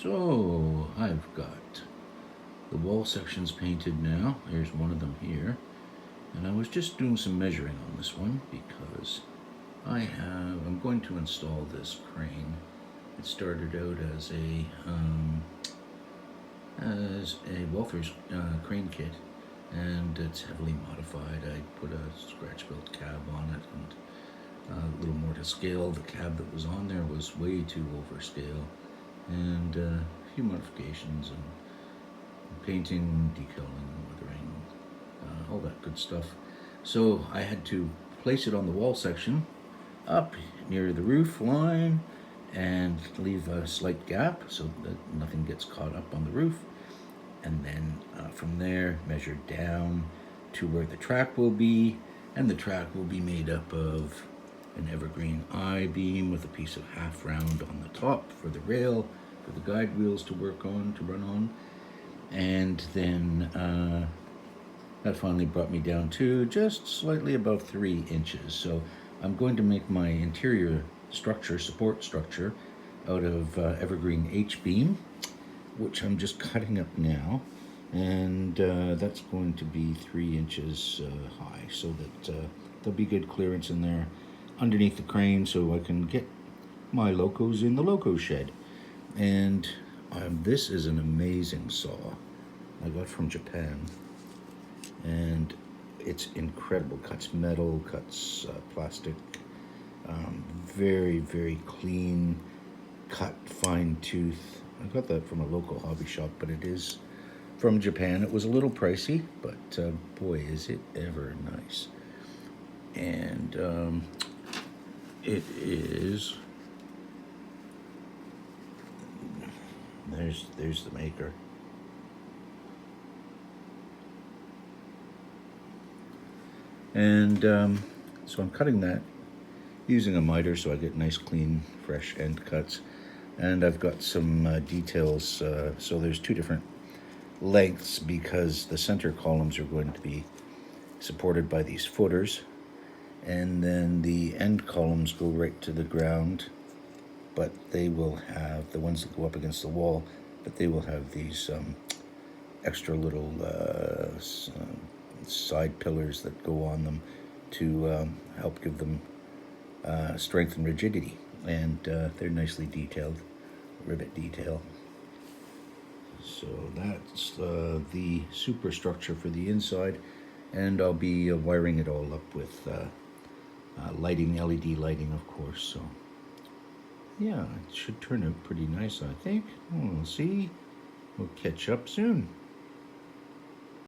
So I've got the wall sections painted now. There's one of them here. And I was just doing some measuring on this one because I'm going to install this crane. It started out as a Walther's crane kit, and it's heavily modified. I put a scratch-built cab on it and a little more to scale. The cab that was on there was way too overscale, and a few modifications and painting, decaling, weathering, all that good stuff. So I had to place it on the wall section up near the roof line and leave a slight gap so that nothing gets caught up on the roof. And then from there, measure down to where the track will be. And the track will be made up of an evergreen I-beam with a piece of half round on the top for the rail, for the guide wheels to run on. And then that finally brought me down to just slightly above 3 inches. So I'm going to make my interior support structure, out of evergreen H-beam, which I'm just cutting up now. And that's going to be 3 inches high, so that there'll be good clearance in there underneath the crane so I can get my locos in the loco shed. And this is an amazing saw I got from Japan, and it's incredible. Cuts metal, cuts plastic, very, very clean cut, fine tooth. I got that from a local hobby shop, but it is from Japan. It was a little pricey, but boy, is it ever nice. And it is, there's the maker. And so I'm cutting that using a miter so I get nice, clean, fresh end cuts. And I've got some details, so there's 2 different lengths because the center columns are going to be supported by these footers, and then the end columns go right to the ground, but they will have, the ones that go up against the wall, but they will have these extra little side pillars that go on them to help give them strength and rigidity. And they're nicely detailed, rivet detail. So that's the superstructure for the inside, and I'll be wiring it all up with lighting, LED lighting, of course. So yeah, it should turn out pretty nice, I think. We'll see. We'll catch up soon.